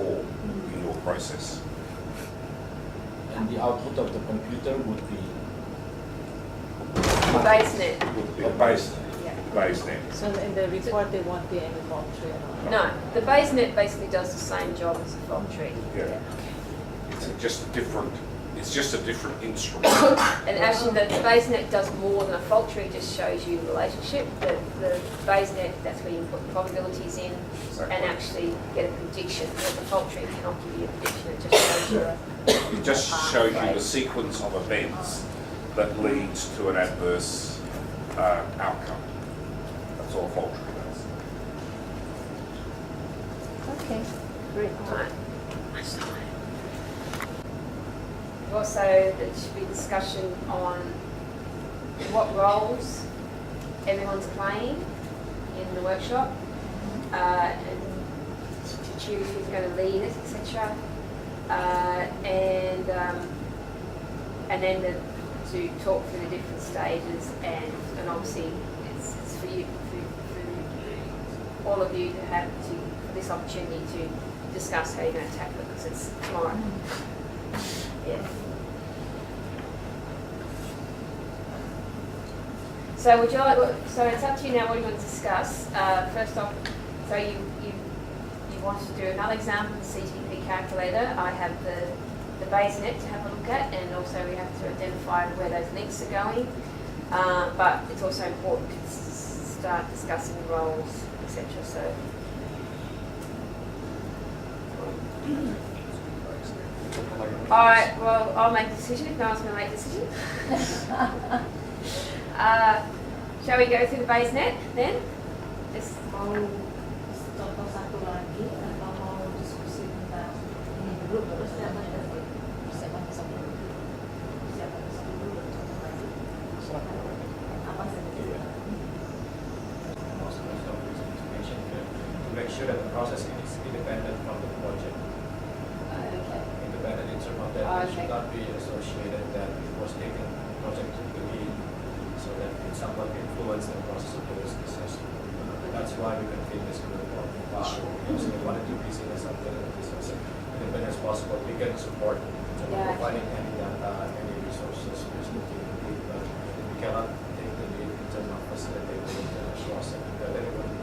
before in your process. And the output of the computer would be The BaseNet. Would be a base, Yeah. base net. So in the report, there won't be any fault tree at all? No, the BaseNet basically does the same job as the fault tree. Yeah. It's just a different instrument. And actually, the BaseNet does more than a fault tree, just shows you the relationship. The BaseNet, that's where you put probabilities in and actually get a prediction. Whereas the fault tree cannot give you a prediction, it just shows you It just shows you the sequence of events that leads to an adverse outcome. That's all fault tree does. Okay, great. Right. Also, there should be discussion on what roles everyone's playing in the workshop, and to choose who's going to lead it, etc. And then to talk through the different stages, and obviously it's for you, for all of you to have this opportunity to discuss how you're going to tackle it, because it's tomorrow. Yeah. So would you like? So it's up to you now. What do you want to discuss? First off, so you wanted to do another example of the CTP calculator. I have the BaseNet to have a look at, and also we have to identify where those links are going. But it's also important to start discussing roles, etc. So. All right, well, I'll make a decision if no one's going to make a decision. Shall we go through the BaseNet then? Just, Contoh satu lagi, atau mau diskusi tentang ini dulu, terus persiapan satu dulu, contoh lagi. Apa saja? Most of this information to make sure that the process is independent from the project. Okay. Independent in terms of that it should not be associated that it was taken project to the lead, so that it somewhat influenced the process of the risk assessment. That's why we convened this group of because we wanted to be seen as something that is as independent as possible. We can support in terms of providing any data, any resources, just looking at the lead, but we cannot take the lead in terms of facilitating the process. That it would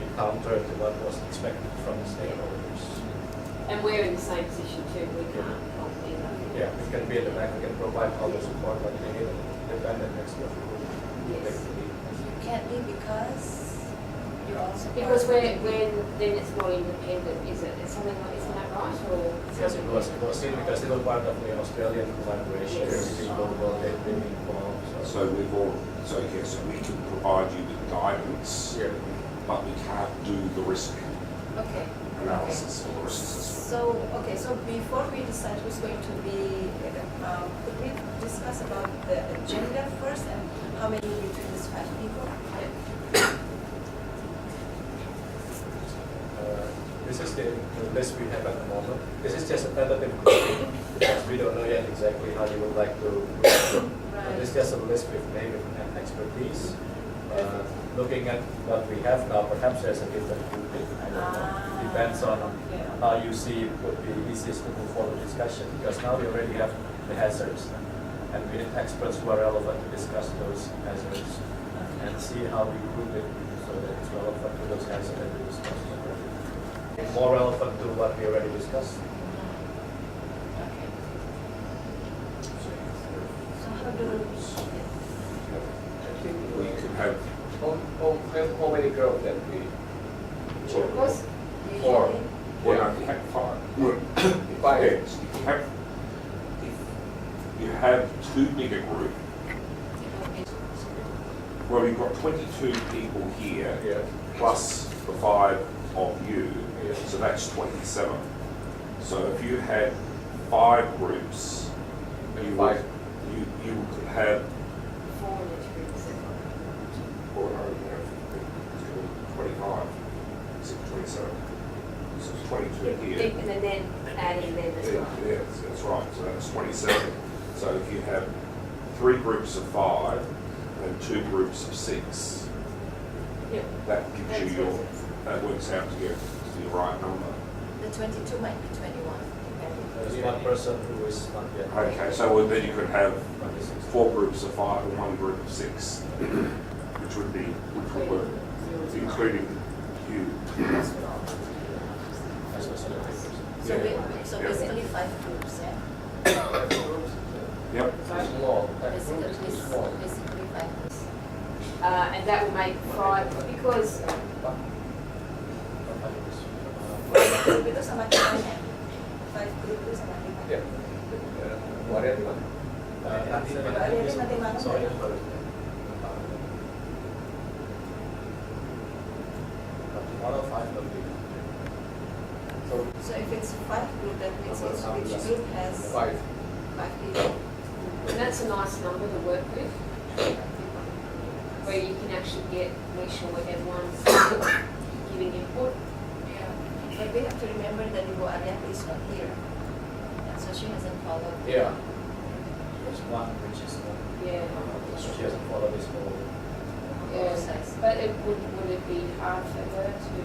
be counter to what was expected from the stakeholders. and we're in the same position too. We can't help either. Yeah, we can be at the back, we can provide all the support, but they need an independent expert who will take Yes. the lead. You can't be because you're also Because then it's not independent, is it? It's something like, isn't that right? Or Yes, it was seen because they were part of the Australian collaboration, Yes. everything global, they've been involved. So we can provide you with guidance, Yeah. but we can't do the risk Okay. analysis or the risk assessment. So before we decide who's going to be, could we discuss about the agenda first and how many between these 5 people? This is the list we have at the moment. This is just a tentative list because we don't know yet exactly how you would like to do it. This is just a list with name and expertise. Looking at what we have now, perhaps there's a different grouping. I don't know. Depends on how you see it would be easiest to move forward discussion, because now we already have the hazards and we need experts who are relevant to discuss those hazards and see how we group it so that it's relevant to those hazards that we discussed already. More relevant to what we already discussed. So how do We could have How many girls that we? was Or, usually? well, no, you have 5. Five. Yes, if you have too big a group, well, you've got 22 people here, Yeah. plus the 5 of you, Yeah. so that's 27. So if you had 5 groups, you would, Five. you could have, 4 in each group, so or no, you know, it's gonna be 25, 27. So it's 22 here. and then adding them as well. Yeah, that's right, so that's 27. So if you have 3 groups of 5 and 2 groups of 6, Yeah. that gives That's you your, what it is. that works out to get to the right number. The 22, might be 21, depending. There's one person who is not yet. Okay, so then you could have 26. 4 groups of 5 and 1 group of 6, which would work, including you. As facilitators. So, Yeah. so Yeah. basically 5 groups, yeah? Yep. Small, Basically, small. basically 5 groups. And that will make 5, because Group itu sama timnya. 5 group itu sama timnya. Ya. Waria di mana? Nanti malam. Sorry. Tomorrow 5 will be. So So if it's 5 group, that means each group has 5. 5 people. and that's a nice number to work with, where you can actually make sure everyone's giving input. Yeah. But we have to remember that Ibu Ariati is not here. And so she hasn't followed. Yeah. there's one which is not. Yeah. She hasn't followed this whole. Yeah. Exercise. But would it be hard for her to?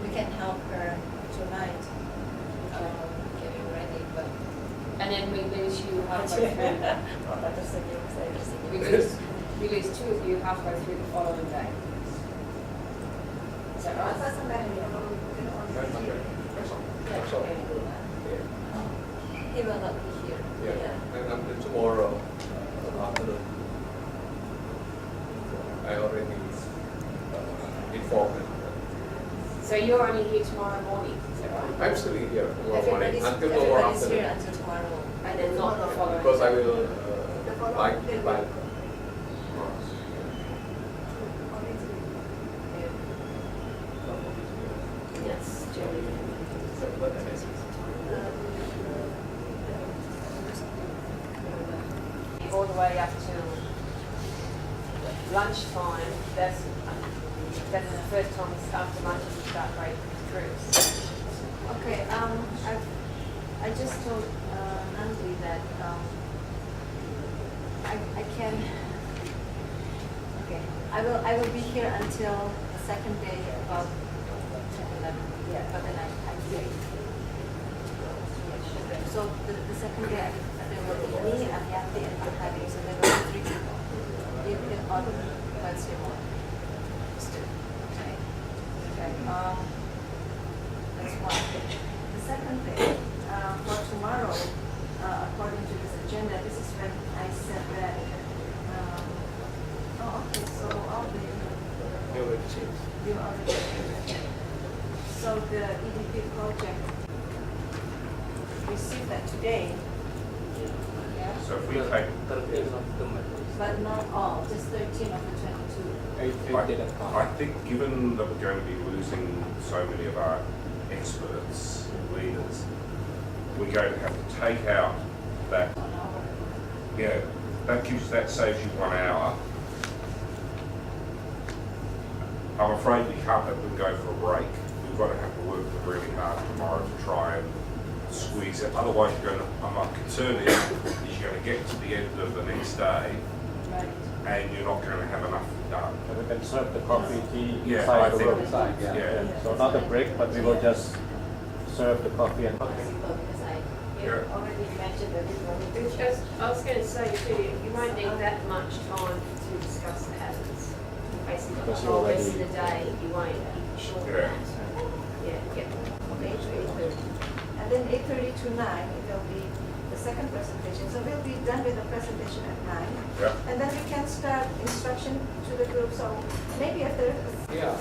We can help her tonight getting ready, but And then we lose you halfway through. We lose 2 of you halfway through the following day. Is that right? That's all. He will not be here. Yeah. And until tomorrow afternoon, I already informed them. So you're only here tomorrow morning, is that right? I'm still here tomorrow morning until tomorrow Everybody's here afternoon. until tomorrow. And then not the following. Because I will buy. Yes, generally. All the way up to lunchtime, that's the first time after lunch we start breaking through. Okay, I just told Nandri that I can, okay, I will be here until the second day about 10, 11, yeah, but then I'm free. So the second day, there will be me, Ariati, and Patadi, so there will be 3 people. On Wednesday morning. Okay. Okay, that's one. The second thing, for tomorrow, according to this agenda, this is when I said that, okay, so all the, You will change. you already, so the EDP project received that today, yeah, So if we take, but not all, just 13 of the 22. I think given that we're going to be losing so many of our experts and leaders, we're going to have to take out that, yeah, that saves you 1 hour. I'm afraid we can't let them go for a break. We've got to have to work really hard tomorrow to try and squeeze it. Otherwise, I'm concerned is you're going to get to the end of the next day Right. and you're not going to have enough done. We can serve the coffee, tea Yeah, inside I the think- room side, yeah. yeah. So not a break, but we will just serve the coffee and. Possible because I Yeah. already mentioned that this one. I was going to say, too, you won't need that much time to discuss the hazards. Basically, the Because you whole rest of already- the day, you won't be short of Yeah. that. Yeah. Okay, to 8:30. And then 8:30 to 9, it will be the second presentation. So we'll be done with the presentation at 9. Yeah. And then we can start instruction to the group. So maybe after, Yeah.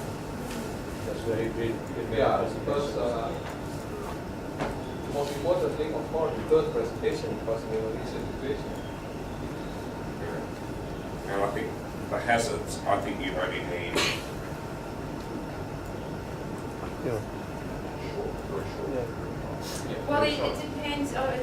That's very great. Yeah, because the most important thing, of course, the third presentation, because we will reach the situation. And I think the hazards, I think you only need Well, it depends on.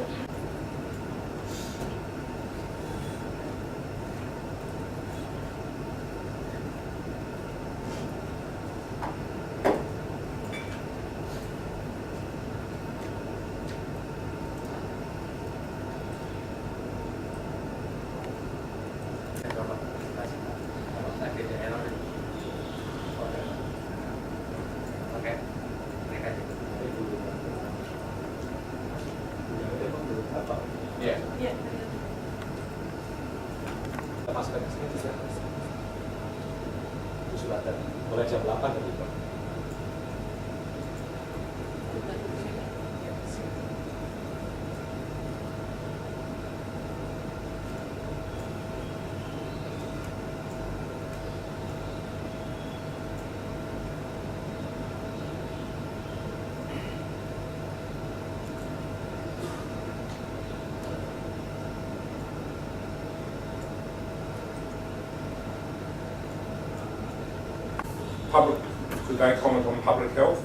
Public, could they comment on public health?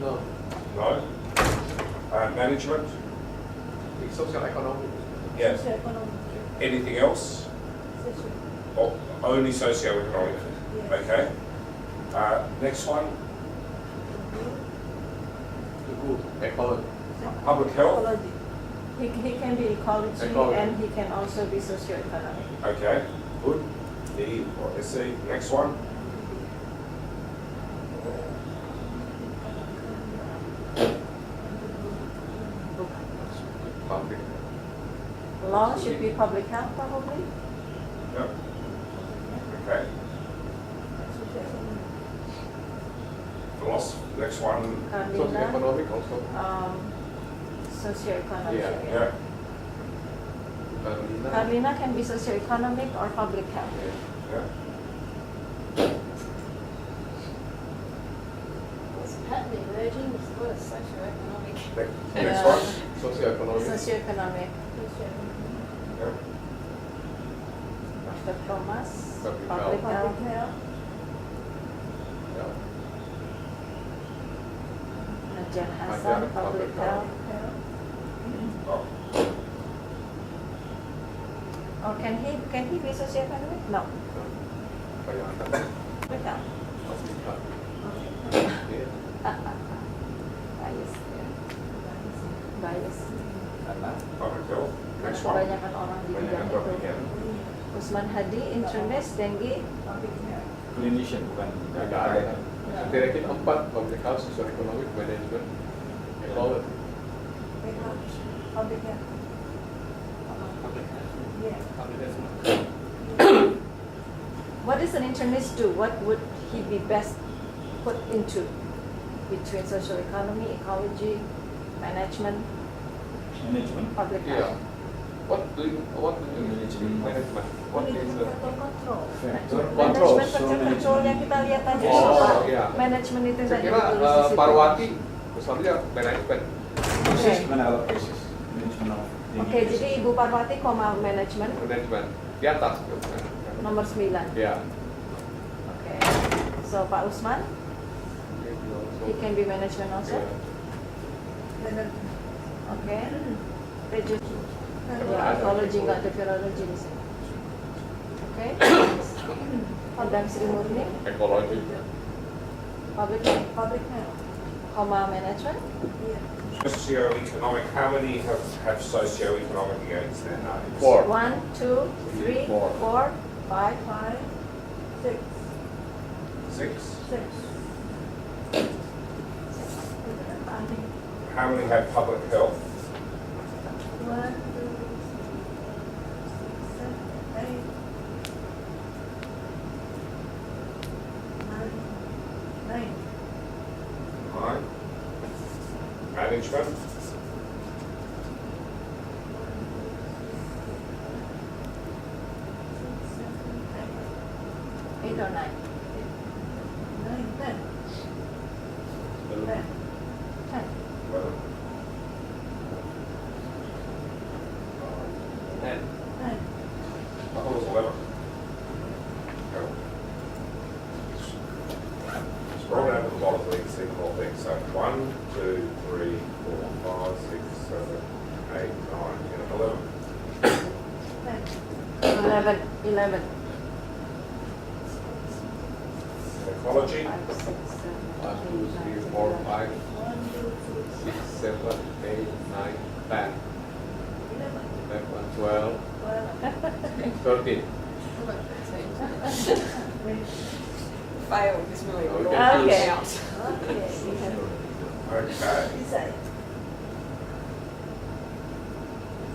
No. No. Management? Social economic. Yes. Socio-economic. Anything else? Or only socio-economic? Yes. Okay. Next one, Ecology. public health? Ecology. He can be ecology Ecology. and he can also be socio-economic. Okay, good. E or SE. Next one, Public. Law should be public health probably. yep. Okay. Philosophy. Next one, Social Carlina, economic also. socio-economic. Yeah. yeah. Carolina. Carlina can be socio-economic or public health. Yeah. What's happening, emerging, is what is socio-economic. Next Yeah. one, Socio-economic. Socio-economic. yeah. Dr. Thomas, Public public health. health. Public health. Yeah. Najan Hassan, Najan, public public health. Oh, Or can he be socio-economic? No. Kayak Public health. public health. Yeah. Bias. Ya. Bias. public health. Karena Next one. kebanyakan orang di bidang Banyak itu. public health. Usman Hadi, internist, Denggi. Public health. Clinician bukan. Ada ada. Nanti ranking 4 public health, social economic, management, ecology. Public health. Public health. Yeah. Public health. What does an internist do? What would he be best put into between social economy, ecology, management, Management. public Yeah. health? What do you management? What is Management factor control. Factor. Control. Management factor control yang kita lihat tadi. Oh, Pak. iya. Management itu yang Saya tadi kira ditulis di situ. Parwati misalnya management. Cases mana kalau cases? Management of Oke, jadi Ibu Parwati koma management Management di atas. nomor 9. Ya. Oke. So Pak Usman, he can be management also. Oke. Tejo. Ya, ecology nggak ada virology di sini. Oke. Padang Sri Murni, Ekologi. public health, Public health. koma management. Yeah. Socio-economic, how many have socio-economic against their names? 4. 1, 2, 3, Four. 4, 5. 5, 6, 6. 6. How many have public health? 1, 2, 3, 7, 8, 9. 9. Management? 8 or 9? 9, 10. 10. 10. 11. 10. 10. I thought it was 11. Scroll down to the bottom so you can see the whole thing. So 1, 2, 3, 4, 5, 6, 7, 8, 9, 10, 11. 10. 11. 11. Ecology? 5, 6, 7, 1, 2, 3, 8, 4, 9, 5, 1, 2, 3, 6, 7, 8, 9, 10, 11, 11, 12, 13. Failed this really. Okay. Okay. Okay. Okay. Decide.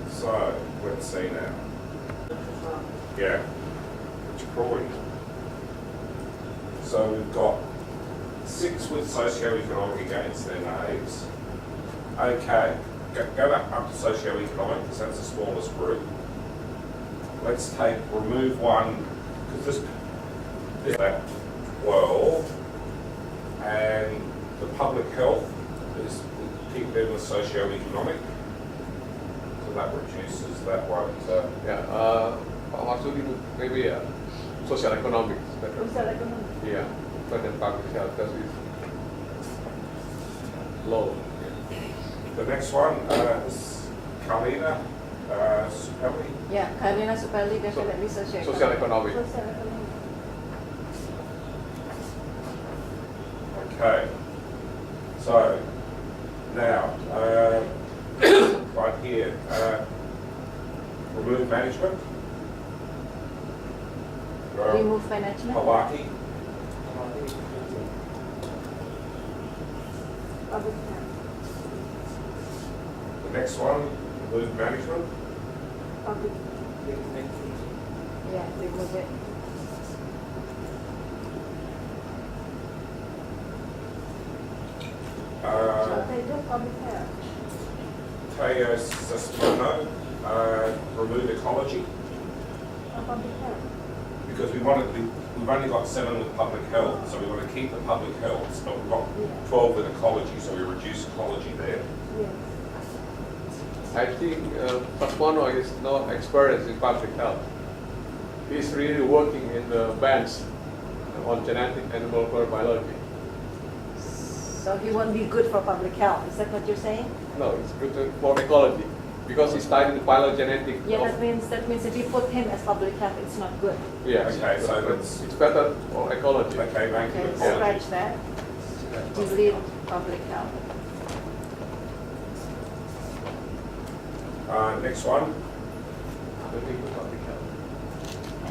So, let's see now. Yeah. Which Croydon. So we've got 6 with socio-economic against their names. Okay, go back up to socio-economic because that's the smallest group. Let's remove one, because this is at 12, and the public health is, keep them as socio-economic. So that reduces that one to, Ya, Pak Marsudi maybe ya social economic. Social economic. Iya. management and public health because it's low. The next one is Kalina Supelli. Yeah, Karina Supelli, definitely social Social economic. Social economic. Okay. So, now, right here, remove management. Remove management. Halaki, Public health. the next one, remove management. Public. Yeah, remove it. So they do public health. Teo Sasmono, remove ecology, Public health. because we've only got 7 with public health, so we want to keep the public health, but we've got 12 with ecology, so we reduce ecology there. Yes. I think Pasmono is no experience in public health. He's really working in the bands on genetic and molecular biology. So he won't be good for public health, is that what you're saying? No, it's good for ecology because he studied the phylogenetic. Yeah, of- that means if you put him as public health, it's not good. Yes. Okay, so that's- it's better for ecology. Okay, thank you, Okay, ecology. scratch that. Delete public health. Next one, Looking for public health.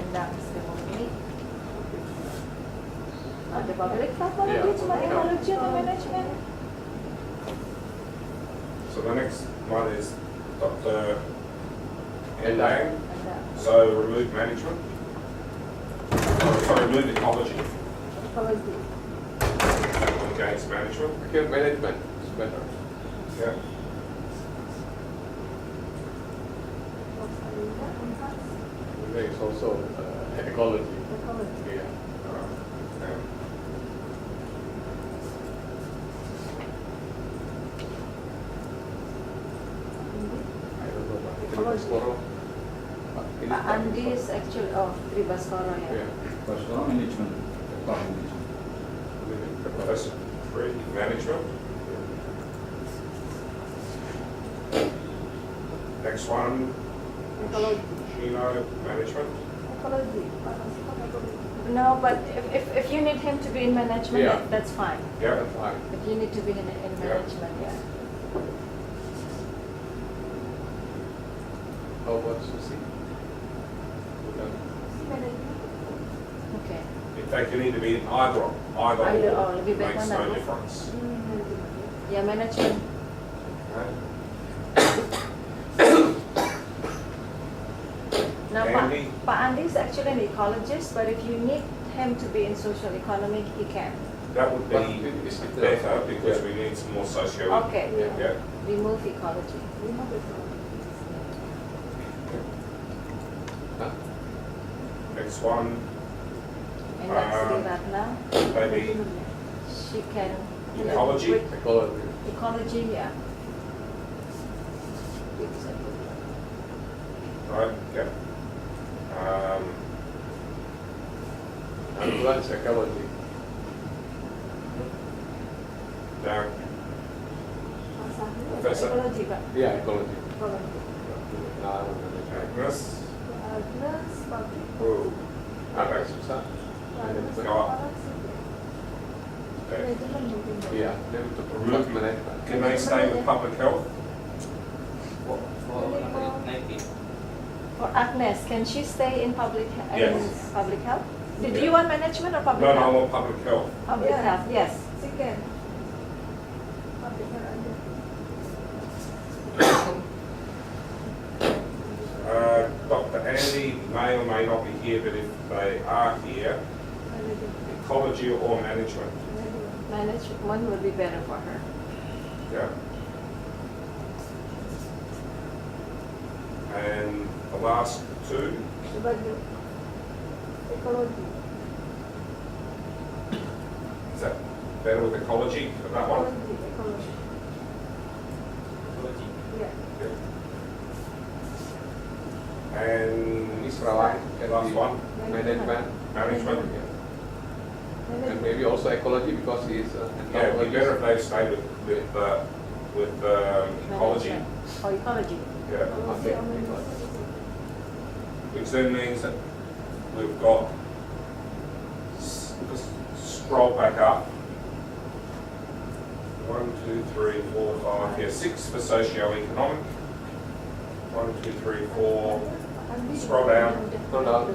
And that's the only. The public health Yeah, quality, cuma public health. ecology atau management? so the next one is Dr. Endang, And that. so remove management. Sorry, remove ecology, Ecology. against management. Here management is better. Yeah. There is also ecology. Ecology. Yeah. Yeah. I don't know what Ecology. Pasmono. Andi is actually, oh, Tribaskoro, yeah. Yeah. Personal management, park management. That's three, management. Next one, Ecology. Chino, management. Ecology. No, but if you need him to be in management, Yeah. that's fine. Yeah. That's fine. If you need to be in management, yeah. How about Susi? Okay. In fact, you need to be in either Either or, or. lebih baik Makes mana? no difference. Yeah, management. Okay. Now, Andy? Pak Andi is actually an ecologist, but if you need him to be in social economic, he can. That would But be is it better because yeah. we need some more socio. Okay. Yeah. Remove ecology. Huh? Next one, And that's Uh, Ratna. maybe She can. Ecology? with Ecology. Ecology, yeah. right? Yeah. And plus ecology. Now, Professor. Ecology, Pak. Yeah, ecology. Ecology. Nah, Agnes. Agnes, public. Oh, agak susah. Agnes, Go up. Okay. Management mungkin. Iya, dia untuk Remove management. Can they stay with public health? For Agnes, can she stay in public, Yes. public health? Do Yeah. you want management or public No, no, I health? want public health. Public Yeah. health, yes. Second. Public health ada. Dr. Andy may or may not be here, but if they are here, Management. ecology or management. Management. Management would be better for her. Yeah. And the last two, Sebagai ekologi. is that better with ecology for that one? Ekologi. Yeah. And Ini perawat, last one, management. management. And maybe also ecology because he is Yeah, it'd be better if they stay with ecology. Or ecology. Yeah. Okay. Which then means that we've got, scroll back up. 1, 2, 3, 4, 5, yeah, 6 for socio-economic. 1, 2, 3, 4, Scroll down. Scroll down.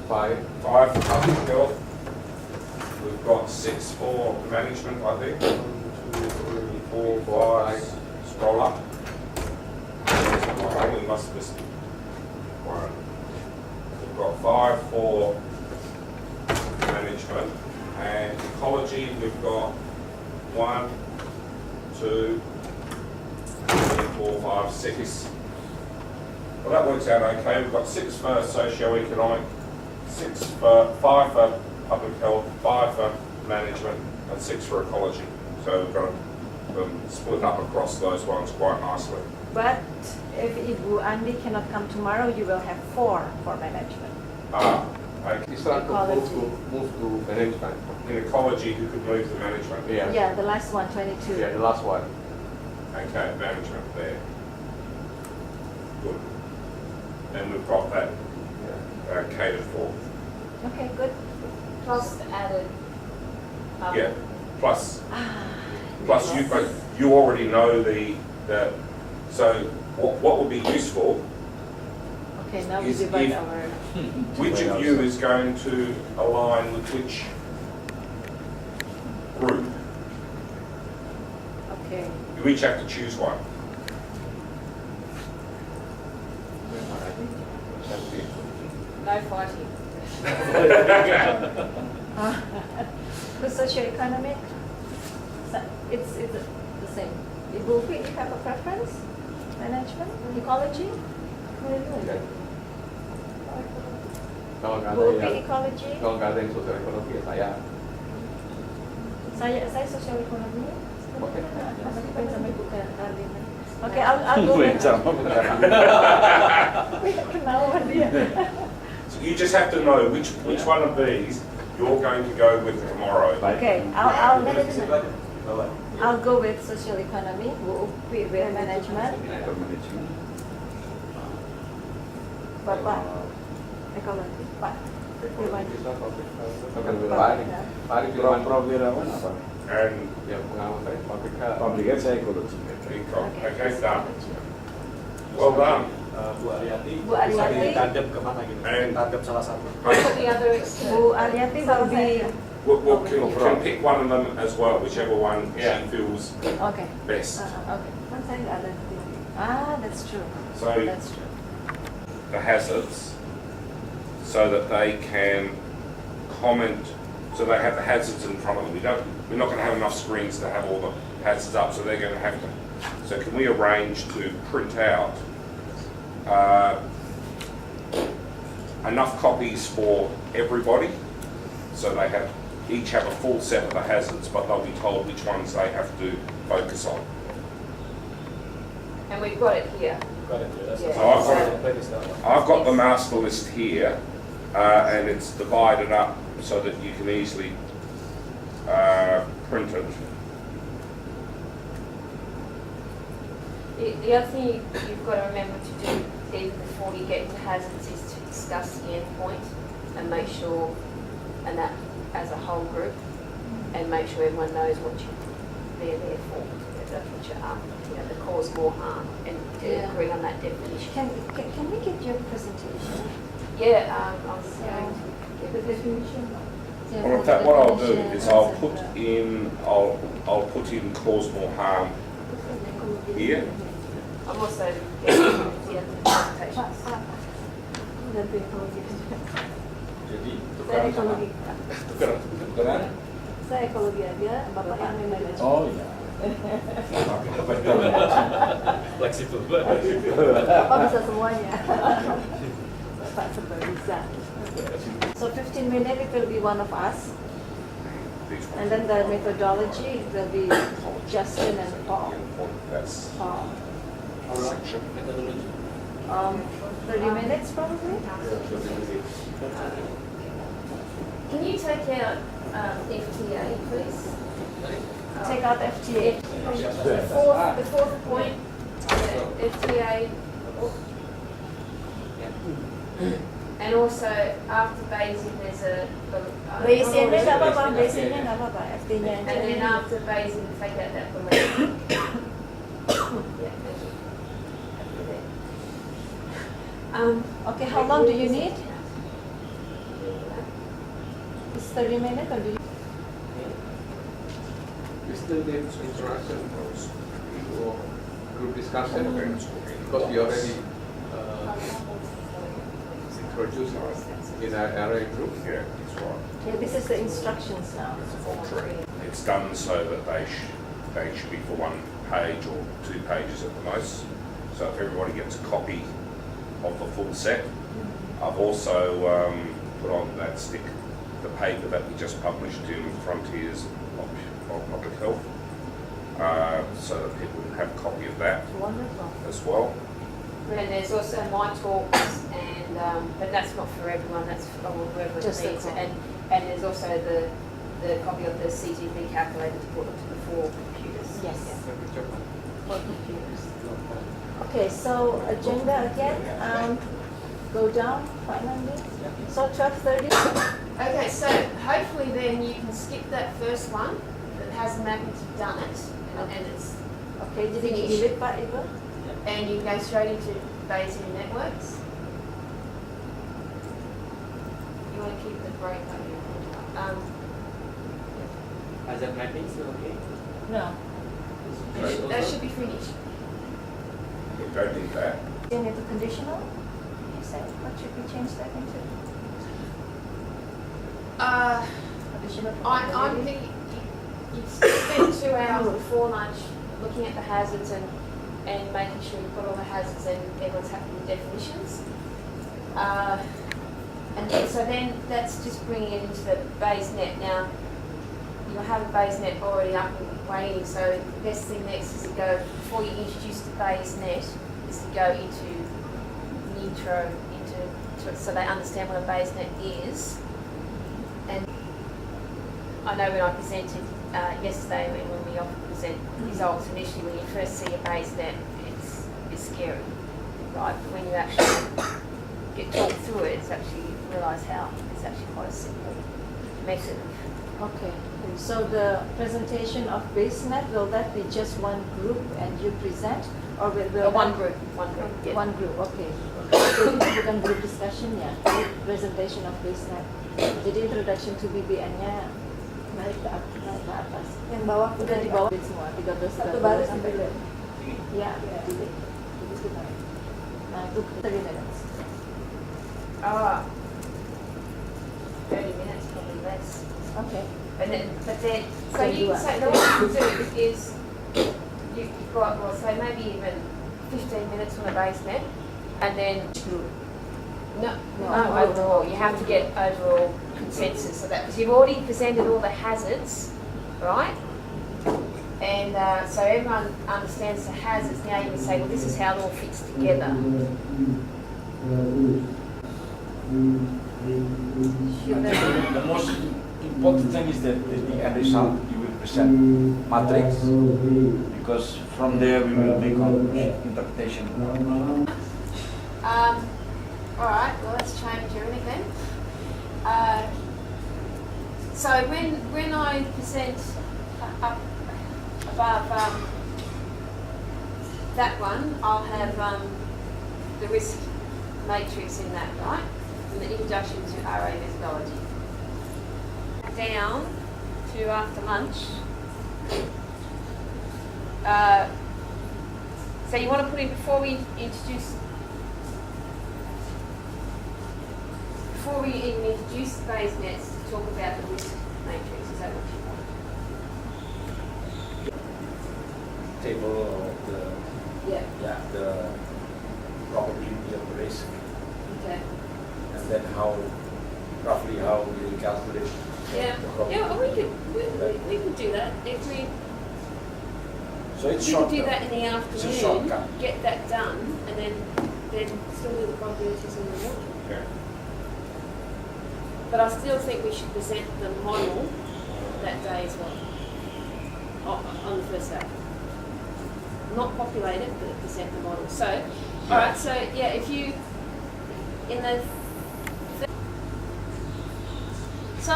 5. 5 for public health. We've got 6 for management, I think. 1, 2, 3, 4, 5. Scroll up. Oh, we must have missed one. We've got 5 for management. And ecology, we've got 1, 2, 3, 4, 5, 6. Well, that works out okay. We've got 6 for socio-economic, 5 for public health, 5 for management, and 6 for ecology. So we've got them split up across those ones quite nicely. But if Ibu Andi cannot come tomorrow, you will have 4 for management. Okay. Isran could move to management. In ecology, who could move to management? Yeah. Yeah, the last one, 22. Yeah, the last one. Okay, management there. Good. And we've got that catered for. Okay, good. Plus added. Yeah. Plus you already know the so what would be useful, Okay, now we Is divide if- our. which of you is going to align with which group? Okay. You each have to choose one. No fighting. The socio-economic, it's the same. Ibu, you have a preference? Management? Ecology? Kalau nggak ada Bu, yang ecology? kalau nggak ada yang sosial ekonomi ya saya. Saya social economy. Oke. Sama Ibu Karlina. Okay, I'll go with. Kenalan dia. So you just have to know which one of these you're going to go with tomorrow. Okay, I'll go with social economy. Bu Upi with management. Bapak ecology. Pak. Prawirawan apa? And Ya pengalaman saya public health. Public health saya ekologi. okay, done. Well done. Bu Ariati, Bu Ariati. tandem kemana gitu? And- Tandem salah satu. Put the other external. Bu Ariati will be. We'll can pick one of them as well, whichever one she feels Okay. best. Okay. Kan saya nggak ada. Ah, that's true. So That's true. the hazards, so that they can comment, so they have the hazards in front of them. We're not going to have enough screens to have all the hazards up, so they're going to have to. So can we arrange to print out enough copies for everybody, so they each have a full set of the hazards, but they'll be told which ones they have to focus on. And we've got it here. Got it, yeah, that's Yeah. So I've got the playlist that one. I've got the master list here, and it's divided up so that you can easily print it. The other thing you've got to remember to do, even before you get into hazards, is to discuss the end point and make sure, and that as a whole group, and make sure everyone knows what they're there for. That's what you're to cause more harm, and to Yeah. agree on that definition. Can we get your presentation? Yeah, I was going to The give it. definition. Well, in fact, what I'll do is I'll put in cause more harm here. I'm also getting the other presentations. Lebih ekologi. Jadi Saya ekologi. Benar? Saya ekologi aja, bapak yang manajemen. Oh iya. fleksibel. Bapak bisa semuanya. Bapak serba bisa. So 15 minutes it will be one of us, and then the methodology it will be Justin and Paul. That's Paul. section. 30 minutes probably. Can you take out FTA, please? Take out FTA. The fourth point, FTA. And also after Bayesian there's a Bayesiannya nggak apa-apa, Bayesiannya nggak apa-apa, FT-nya and aja. then after Bayesian take out that below. Yeah, thank you. Okay, how long do you need? It's 30 minutes or do you? We still need interaction or group discussion because we already introduced in our area group. Yeah, that's right. Yeah, this is the instructions now. It's done so that they should be for 1 page or 2 pages at the most. So if everybody gets a copy of the full set, I've also put on that stick the paper that we just published in Frontiers of Public Health, so that people can have a copy of that Wonderful. as well. And there's also my talks, and but that's not for everyone. That's for whoever Just the needs it. copy. And there's also the copy of the CGP calculator to put onto the 4 computers. Yes. Yeah. 4 computers. Okay, so agenda again, go down finally. So 12:30. Okay, so hopefully then you can skip that first one that has the magnitude done it, and it's Okay, jadi delete Pak Ibu. and you can go straight into Bayesian networks. You want to keep the break up. As a mapping, so okay. No, That should be finished. But don't do that. then into conditional. You said, what should we change that into? Conditional. I'm thinking you spend 2 hours before lunch looking at the hazards and making sure you've got all the hazards and everyone's happy with definitions. And then that's just bringing it into the BayesNet. Now, you'll have a BayesNet already up and waiting, so the best thing next is to go, before you introduce the BayesNet, is to go into the intro, into it, so they understand what a BayesNet is. And I know when I presented yesterday, when we often present results initially, when you first see a BayesNet, it's scary, right? But when you actually get talked through it, it's actually, you realise how it's actually quite a simple method. Okay, so the presentation of BayesNet, will that be just one group and you present? Or will One that- group, yeah. One group, okay. Jadi bukan group discussion ya, presentation of BayesNet. Jadi introduction to BBN-nya naik ke atas. Yang bawah udah di bawah semua, 13 Satu baris sampai gitu. Ya, jadi itu naik. Nah itu 30 minutes. 30 minutes, probably less. Okay. But then, so So you do can say, I. the what you can do is, you've got, well, say maybe even 15 minutes on a BayesNet, and then, no, overall, you have to get overall consensus of that, because you've already presented all the hazards, right? And so everyone understands the hazards, now you can say, well, this is how it all fits together. The most important thing is that the end result you will present matrix, because from there we will make our interpretation. All right, well, let's change everything then. So when I present up above that one, I'll have the risk matrix in that, right? And the introduction to RA methodology. Down to after lunch. So you want to put in, before we even introduce BayesNets, to talk about the risk matrix. Is that what you want? Table of the Yeah. the probability of the risk, Okay. and then roughly how we will calculate Yeah. the probability. Yeah. Well, we could do that if we. So it's We could do short-term. that in the It's a afternoon. shortcut. Get that done, and then still do the probabilities in the morning. Yeah. But I still think we should present the model that day as well, on the first day. Not populate it, but present the model. So, all right, so yeah, if you, in the, so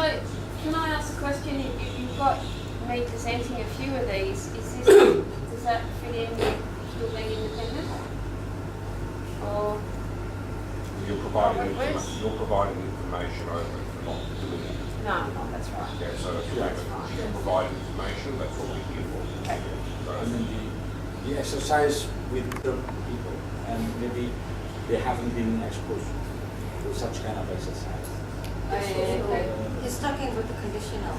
can I ask a question? If you've got me presenting a few of these, is this, does that fit in with still being independent? Or, You're providing, Where's- you're providing information over for not doing it. no, that's right. Yeah, so if you can provide information, that's what we're here for. Okay. I So, mean, the exercise with the people, and maybe they haven't been exposed to such kind of exercise. Okay. He's talking about the conditional.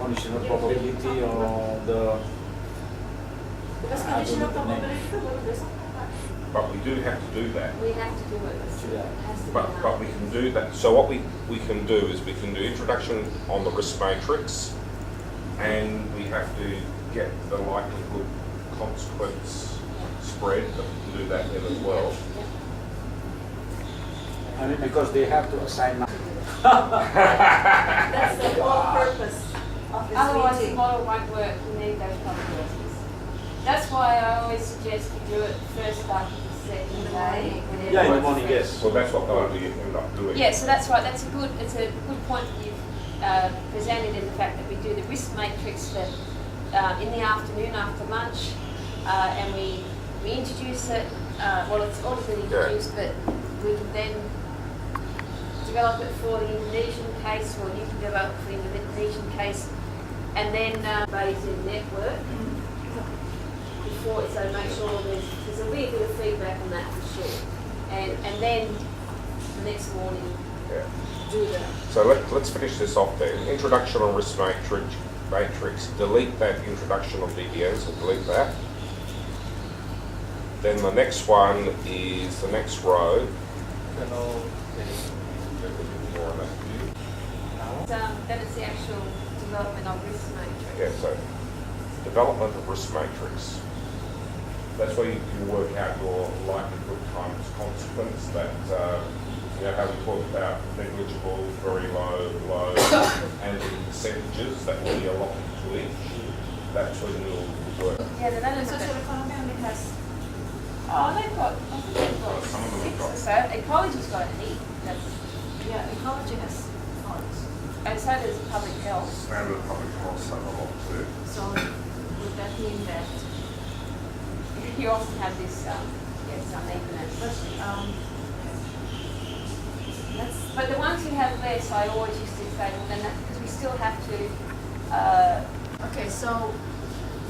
Conditional probability or the. Because I don't conditional know the name. probability is but we do have to do that. We have to do it. It has to be But done. we can do that. So what we can do is we can do introduction on the risk matrix, and we have to get the likelihood consequence spread, but we can do that then as well. I mean, because they have to assign. That's the whole purpose of this Otherwise, the meeting. model won't work. You need those probabilities. That's why I always suggest you do it first up the second day. whenever Yeah, in the it's morning, fresh. yes. Well, that's what we end up doing. Yeah, so that's right. It's a good point that you've presented in the fact that we do the risk matrix for, in the afternoon after lunch, and we introduce it. Well, it's already been introduced, but we can then develop it for the Indonesian case, or you can develop it for the Indonesian case, and then Bayesian network before, so make sure there's a wee bit of feedback on that for sure, and then the next morning Yeah. do that. So let's finish this off then. Introduction on risk matrix. Delete that introduction on DBNs, and delete that. Then the next one is the next row. More on that view. Then it's the actual development of risk matrix. Yeah, so development of risk matrix. That's where you can work out your likelihood times consequence. That you know how we talked about negligible, very low, low, and the percentages that will be allotted to each. That's when you'll work. Yeah, they don't have Social that. economy only has, Oh, they've got, I think they've got Some of them have 6 got- or so. Ecology's got an 8. That's, yeah, ecology has odds. and so does public health. Standard public health have a lot too. So would that mean that, You often have this, yes, unevenness. But the ones who have less, I always used to say, well, then that's because we still have to, okay, so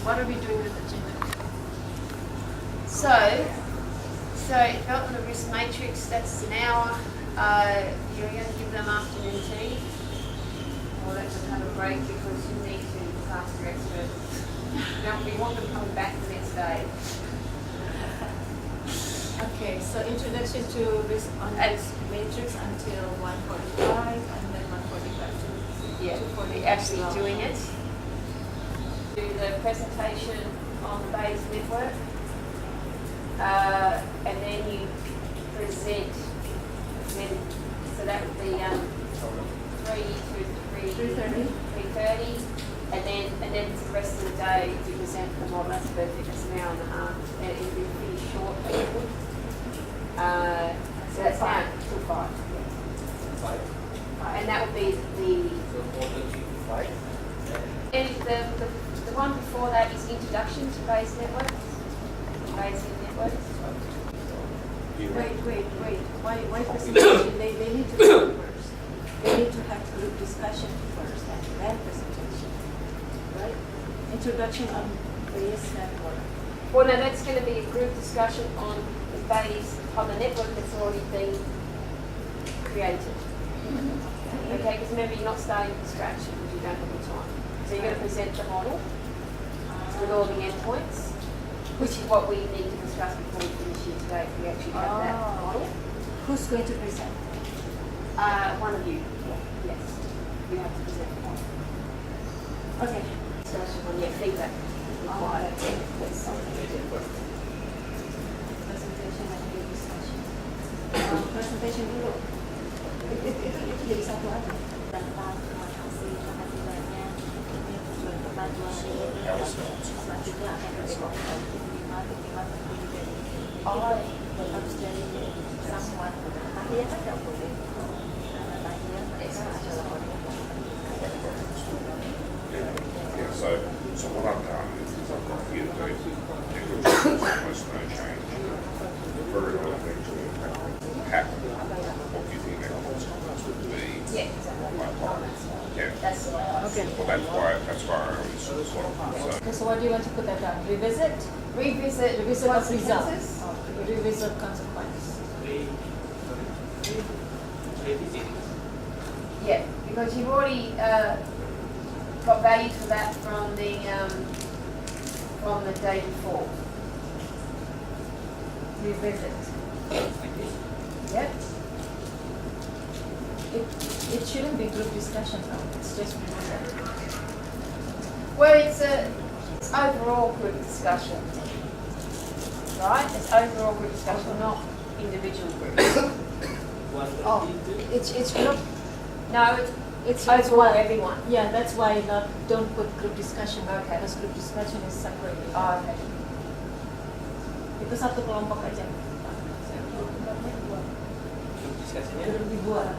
what are we doing with the gender? so development of risk matrix, that's an hour. You're going to give them afternoon tea. Or let them have a break because you need to pass your experts. We want them coming back the next day. Okay, so introduction to risk on risk matrix until 1:45 and then 1:45 to Yeah, 2:45. actually doing it. Do the presentation on the Bayes network. And then you present, so that would be 3 to 3:30. 3:30, and then the rest of the day you present the model. That's perfect. That's an hour and a half, and it'll be pretty short. So that's now till 5. And that would be the. And the one before that is introduction to Bayes networks, Bayesian networks. Wait. Why presentation? They need to do first. They need to have group discussion first and then presentation. Right? Introduction on Bayes network. Well, no, that's going to be a group discussion on the Bayes, on the network that's already been created. Okay, because remember you're not starting from scratch because you don't have the time. So you're going to present the model with all the endpoints, which is what we need to discuss before we finish here today. If we actually have that Oh. model. Who's going to present? One of you, yes, you have to present the model. Okay. Discussion on your feedback. Required. Yes. Presentation and group discussion. Presentation dulu. Itu jadi satu aja. Dan terima kasih banyak. Ini tujuan perbantuan ini. Selanjutnya akan direkomendasi terima terdiri dari harus dari someone. Tahiyah kan nggak boleh. Karena tahiyah mereka adalah orang yang Yeah, so what I've done is I've got here the almost no change. Very likely to happen. What do you think that consequence would be? Yeah, exactly. Like, yeah. That's the way I Okay. Well, that's why I was sort of so. Okay, so what do you want to put that down? Revisit? revisit Revisit of result. consequences. Revisit consequence. Yeah, because you've already got value for that from the day before. Revisit. Yep. It shouldn't be group discussion though, it's just revisit. Well, it's overall group discussion, right? It's overall group discussion, not individual groups. Oh, it's group, No, it's overall one. everyone. Yeah, that's why don't put group discussion, Okay. because group discussion is separate. Oh, okay. Itu satu kelompok aja. Itu lebih buat.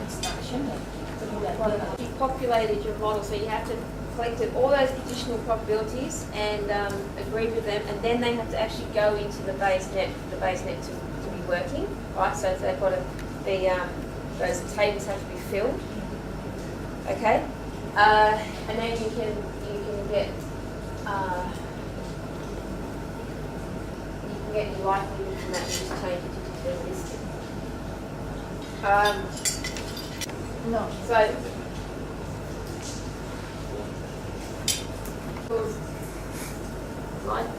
Instruction ya. You populated your model, so you have to collect all those additional probabilities and agree with them, and then they have to actually go into the BaseNet to be working, right? So they've got to be, those tables have to be filled, okay? And then you can get your likelihood from that, and just change it to deterministic. No. So, right,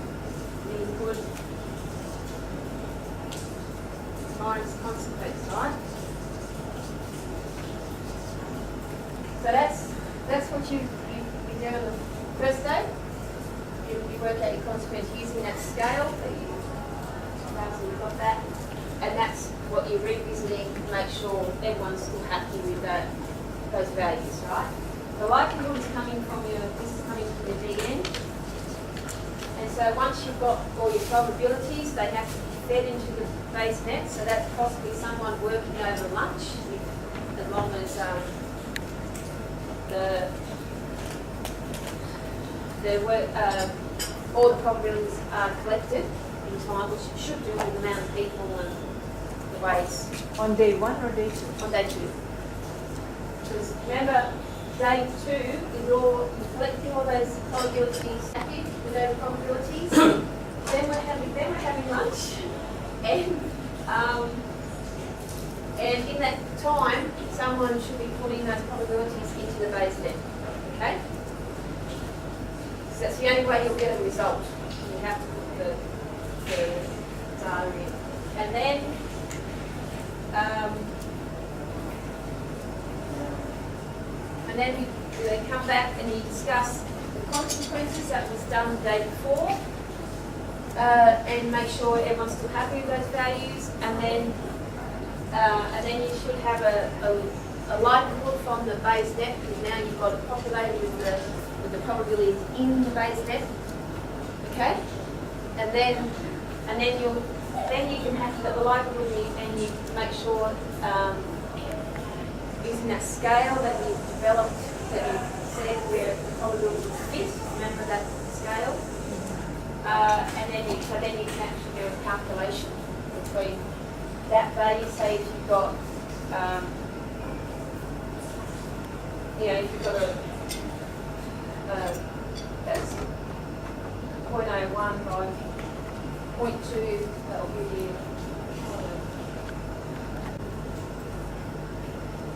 the input minus consequence, right? So that's what you do on the first day. You work out your consequence using that scale that you've got that, and that's what you're revisiting to make sure everyone's still happy with those values, right? The likelihood is coming from this is coming from your DN. And so once you've got all your probabilities, they have to be fed into the BaseNet. So that's possibly someone working over lunch, as long as all the probabilities are collected in time, which you should do with the amount of people and the ways On day 1 or day 2? on day 2. Because remember, day 2 is all collecting all those probabilities, happy with those probabilities. then we're having lunch, and in that time, someone should be putting those probabilities into the BaseNet. Okay. So that's the only way you'll get a result. You have to put the data in, and then. And then you come back and you discuss the consequences that was done the day before, and make sure everyone's still happy with those values. And then you should have a likelihood from the BaseNet, because now you've got it populated with the probabilities in the BaseNet. Okay, and then you can have the likelihood, and you make sure using that scale that you developed, that you said where the probability fit. Remember that scale, and then you can actually do a calculation between that value. Say if you've got, if you've got that's 0.01 by 0.2, that'll give you.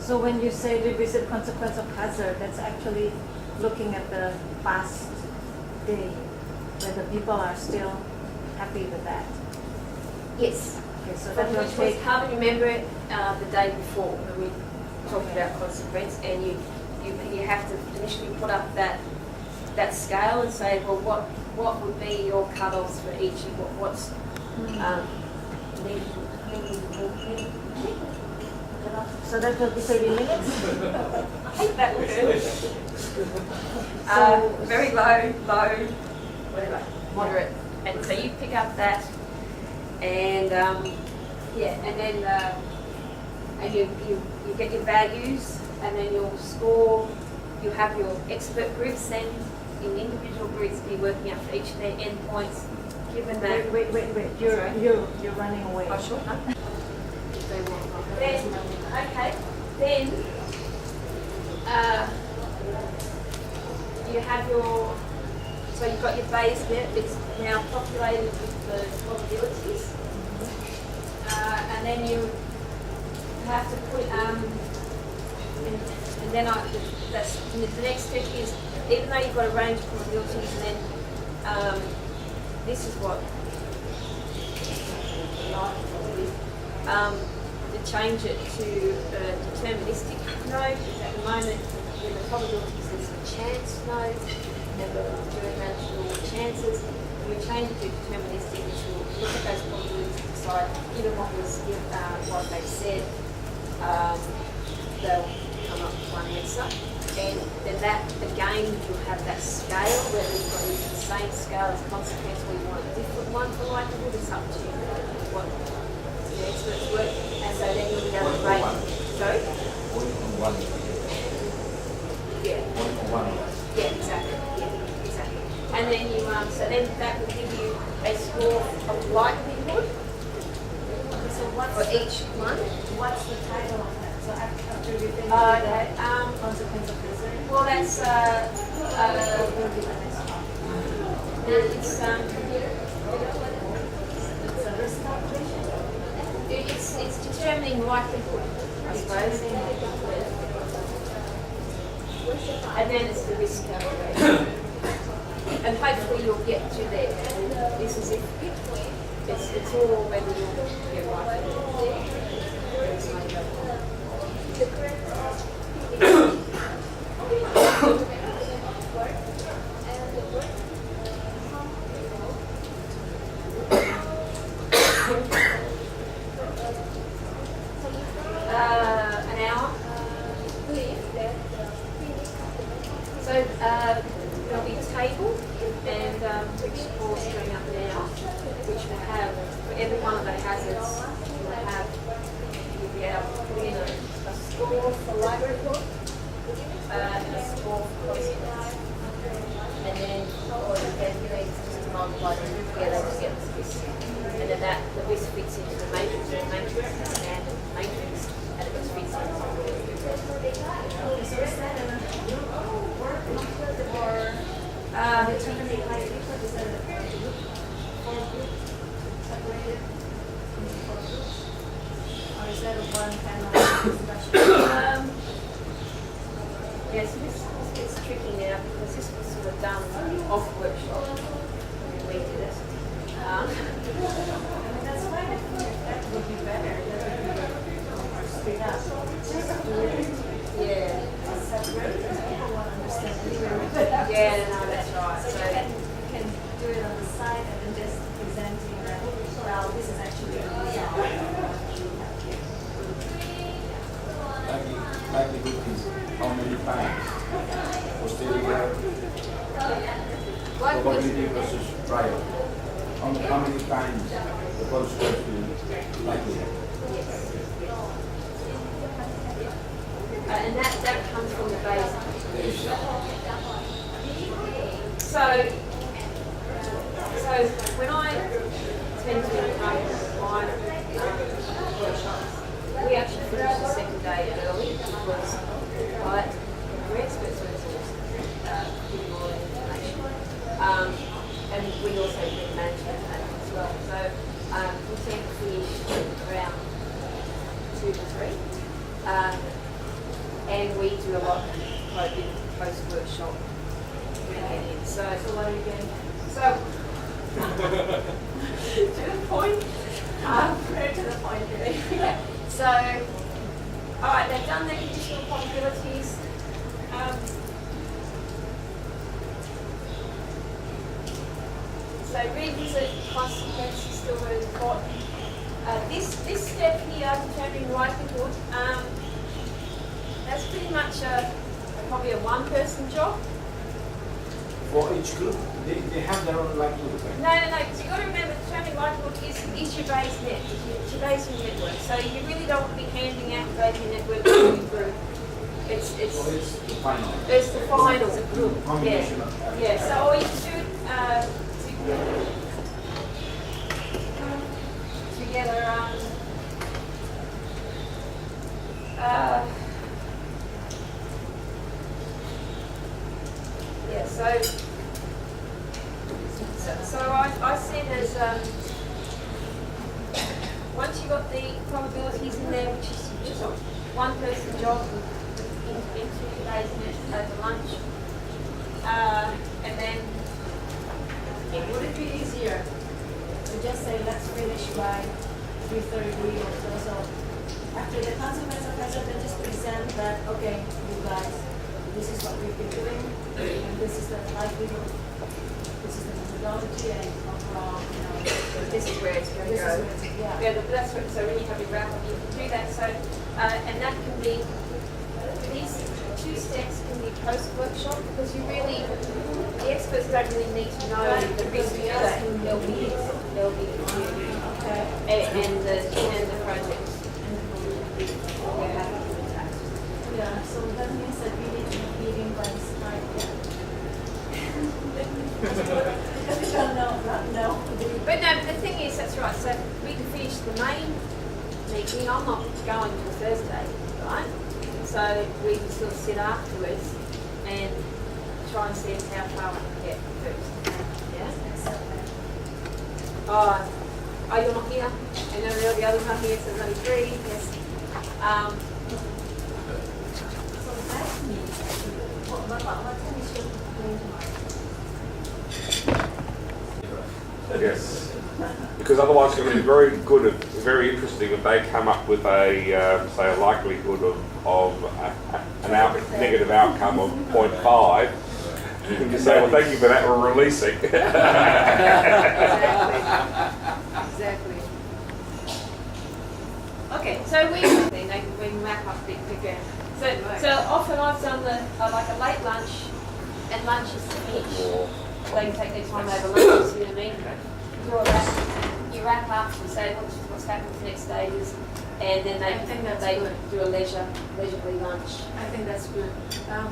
So when you say revisit consequence of hazard, that's actually looking at the past day, whether people are still happy with that. Yes. Okay, so From that will which was take, covered, remember it, the day before, when we talking about consequence, and you have to initially put up that scale and say, well, what would be your cut-offs for each, what's needed. So that will be 30 minutes? I hate that word. Very low, whatever, moderate. And so you pick up that, and and then and you get your values, and then you'll score. You have your expert groups, then in individual groups, be working out for each of their endpoints. Given that, Wait. You're running away. oh sure, no. Then, then you have your, so you've got your base bit, it's now populated with the probabilities. And then you have to put, and then that's, the next step is, even though you've got a range of probabilities, and then this is what to change it to a deterministic node, because at the moment in the probabilities there's a chance node, and the two-dimensional chances. We change it to deterministic, which will look at those probabilities and decide, given what they said, they'll come up with one answer. And then that, again, you'll have that scale, where we've got the same scale as consequence, we want a different one for likelihood. It's up to what the experts work. And so then you'll be able to rate. Sorry? 1 Yeah. 1. Yeah, exactly. Yeah, exactly. And then you, so then that will give you a score of likelihood So what's for each one. what's the title of that? So after you finish Okay. the consequence of reasoning, Well, that's what will be the next one? it's It's a risk calculation. it's determining likelihood, I suppose. And then it's the risk calculation. And hopefully you'll get to there. This is it. It's all whether you'll get right. There's no doubt. An hour. So there'll be a table, and which falls going up now, which will have for every one of the hazards, you'll be able to put in a score for likelihood and a score for consequence, and then you need to multiply them together to get the risk, and then the risk fits into the matrix, or matrix, the standard matrix, and it just fits into So is that a work method or determining likelihood? Is that a group or group separated into 4 groups? Or is that a one panel discussion? Yes, it's tricky now because this was sort of done off workshop when we did it. I mean, that's fine. I think that would be better. That would be more speed up. Just do it. Yeah, Separate. People won't understand it. yeah, no, that's right. So you can do it on the side and then just presenting that, well, this is actually a Likelihood is how many times posterior probability versus prior. How many times the consequence will likelihood. And that comes from the base. So when I tend to my workshops, we actually finished the second day early because we're experts on giving all the information. And we also do management as well. So we tend to finish around 2 to 3. And we do a lot of post-workshop. So what are you getting? So, to the point. Very to the point, really. So, Alright, they've done their conditional probabilities. So revisit consequences still very important. This step here, determining likelihood, that's pretty much probably a one-person job. For each group, they have their own likelihood, right? No, because you've got to remember determining likelihood is your base net, it's your basing network. So you really don't want to be handing out basing network to your group. It's So it's the final. It's the final. Combination of Yeah, so all you should together yeah, so I said as once you've got the probabilities in there, which is just a one person job in 2 days over lunch, and then Would it be easier to just say, let's finish by 3:30 or so? So after the consequence of hazard, then just present that, okay, you guys, this is what we've been doing, and this is the likelihood, this is the methodology, and overall, this is where it's going to this is go. what it's, yeah. Yeah, that's what, so when you have your wrap up, you can do that. So, and that can be, these 2 steps can be post-workshop because you really, the experts don't really need to know the risk of that. They'll be Okay. and the project. Yeah, so that means that we need to be meeting by tonight, yeah. Because we don't know. But no, but the thing is, that's right. So we can finish the main meeting. I'm not going till Thursday, right? So we can still sit afterwards and try and see how far we can get first. Yeah. Oh, you're not here, and then the others not here, so there's only 3. Yes. So that's me. What time is your going tomorrow? Yes. Because otherwise it's going to be very good, very interesting if they come up with a, say, a likelihood of negative outcome of 0.5. You can just say, well, thank you for that, we're releasing. Exactly. Okay, so we wrap up a bit quicker. So often I've done like a late lunch, and lunch is the finish. They can take their time over lunch, you know what I mean? Do all that, you wrap up and say what's happened for the next stages, and then they do a leisurely lunch. I think that's good.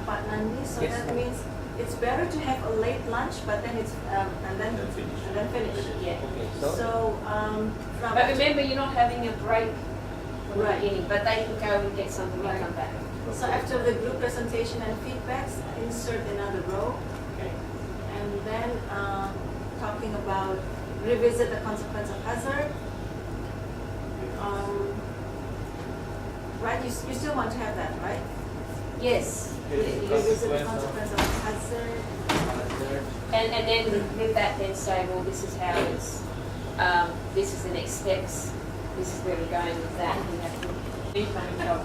But Nandi, so that means it's better to have a late lunch, but then it's and then finish. Yeah. So from But remember, you're not having a break from the Right. beginning, but they can go and get something and come back. so after the group presentation and feedbacks, insert another row, and then talking about revisit the consequence of hazard. Right, you still want to have that, right? Yes. Revisit the consequence of hazard. And then with that, then say, well, this is how it's, this is the next steps, this is where we're going with that. You have to do kind of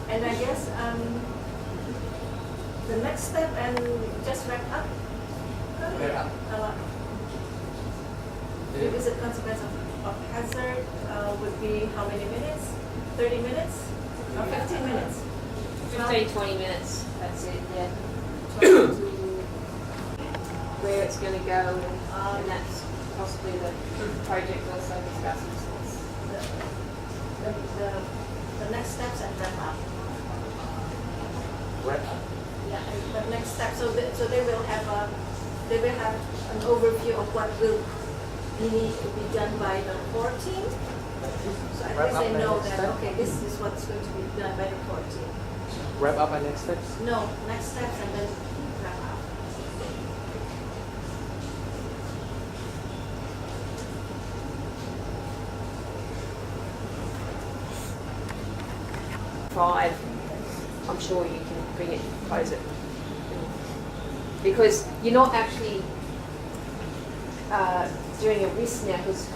And I guess the next step, and just wrap up. Revisit consequence of hazard would be how many minutes? 30 minutes? Or 15 minutes? 15, 20 minutes, that's it, yeah. Where it's going to go, and that's possibly the project also discusses. The next steps and wrap up. Wrap up. Yeah, and the next step. So they will have an overview of what will need to be done by the core team. So at least they know that okay, this is what's going to be done by the core team. Wrap up and next steps? No, next steps and then wrap up. Five, I'm sure you can bring it, close it. Because you're not actually doing a risk now because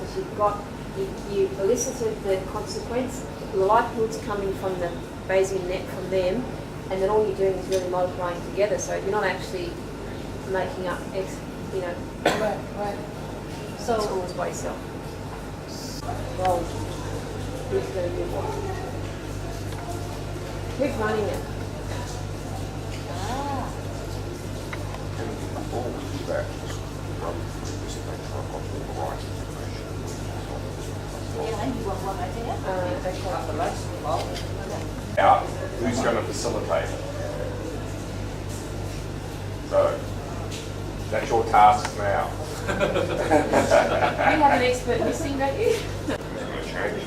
you elicited the consequence, the likelihoods coming from the Bayesian net from them, and then all you're doing is really multiplying together. So you're not actually making up Right. So scores by yourself. Well, who's going to do what? Who's running it? Yang lain dibuang-buang aja ya. Out, who's going to facilitate? So, that's your task now. You have an expert missing, don't you? It's going to change.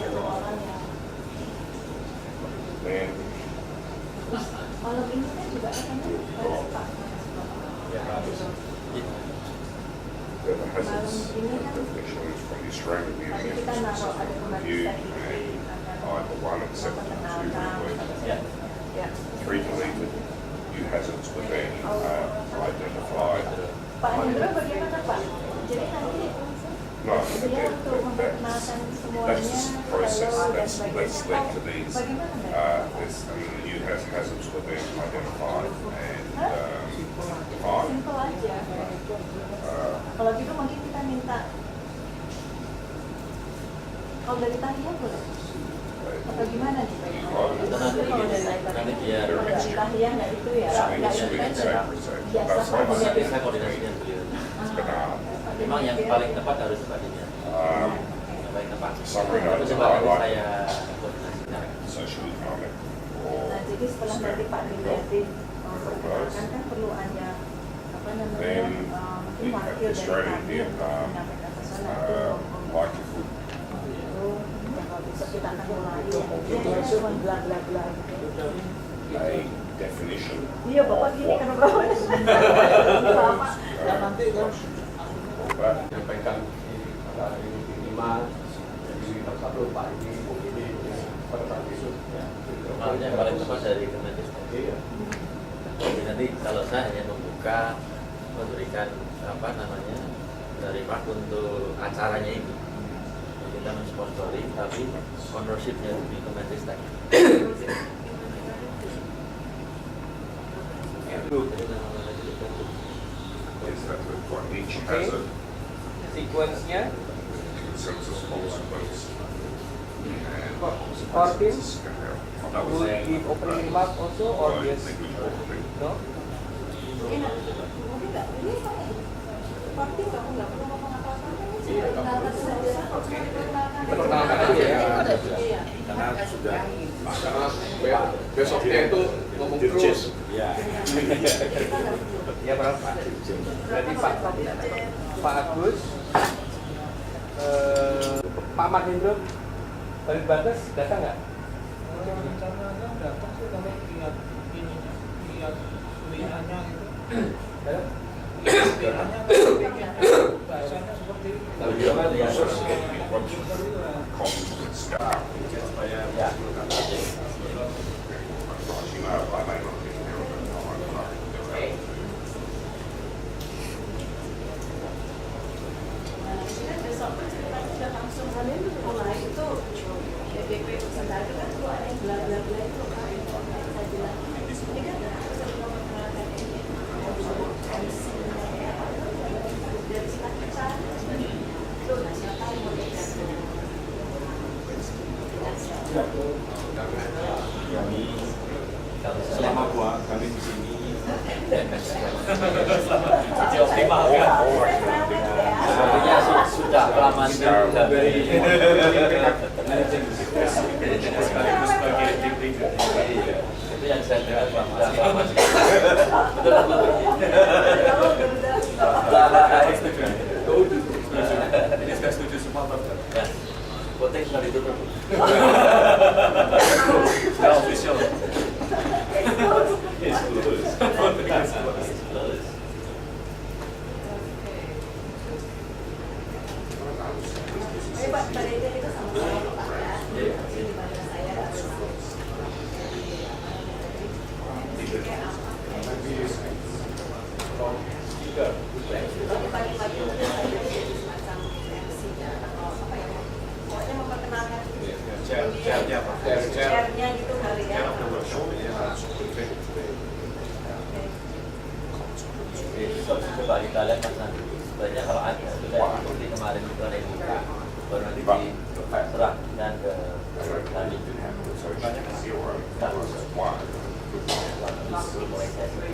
Then, Kalau ini kan juga katanya the hazards definitions from the Australian Review kita naruh ada Review pembagian and either one accepted, two rejected. Yeah. Three deleted. New hazards were then identified. Pak Hendro bagaimana Pak? Jadi nanti No, dia untuk memperkenalkan semuanya that's the process kalau dan that's sebagainya. led to these. Bagaimana Mbak? The new hazards were then identified and defined. Simple aja. Kalau gitu mungkin kita minta kalau dari Tahiyah boleh? Atau gimana nih? Kalau dari Tahiyah nggak itu ya? Nggak itu kan biasa koordinasi. Memang yang paling tepat harus Mbak Dinia. Yang paling tepat. Summary Itu notes sebab itu highlight saya koordinasikan. social economic or Nah, jadi setelah nanti Pak Dimyati memperkenalkan kan perlu ada apa namanya mungkin we have wakil the dari Australian kami untuk Vietnam menyampaikan sesuatu likelihood. itu kalau besok kita akan mulai ya cuma bla bla bla gitu. A definition. Iya Bapak gini kan Bapak. Bapak. Dan nanti kan But menyampaikan ini lima, jadi satu Pak ini pada saat itu. Soalnya yang paling tepat dari Kemenristek. Iya. Jadi nanti kalau saya hanya membuka, memberikan apa namanya dari Pak untuk acaranya itu. Jadi kita mensponsori, tapi ownership-nya di Kemenristek. is that we've got each hazard Sequence-nya consensus consequence. And Martin, that was will give opening remark also or just no? Mungkin nggak ini Pak. Parti nggak perlu ngomong apa-apa. Perkenalkan saja. Perkenalkan aja ya. Iya. Karena besoknya itu ngomong terus. Ya berapa? Berarti Pak Agus, Pak Mahendro, Balik Batas datang nggak? Rencananya datang sih kalau lihat ininya, lihat WA-nya itu. Datang? WA-nya bahasanya seperti itu. Kalau dia kan ya competent staff. Supaya As you know, I may not be here at the time, but I can do that. Kan besok kita sudah langsung mulai itu DP Nusantara itu kan perlu ada yang bla bla bla itu kan saya bilang ini kan sering memperkenalkan ini dari sifat kita itu siapa yang mau Selama kami di sini optimal kan? Sepertinya sudah kelamaan dari itu yang saya dengar sudah kelamaan. Betul ini saya setuju semua Pak. ya, voting sudah ditutup. Sudah official. Ayo Pak, pada itu kita sama-sama Pak ya. Di mana saya harus pagi-pagi mungkin ada semacam Coba kita lihat Mas nanti. Sebenarnya kalau ada sudah seperti kemarin itu ada yang buka, baru nanti diserahkan ke kami. So it's 0 plus 1. Mulai sesi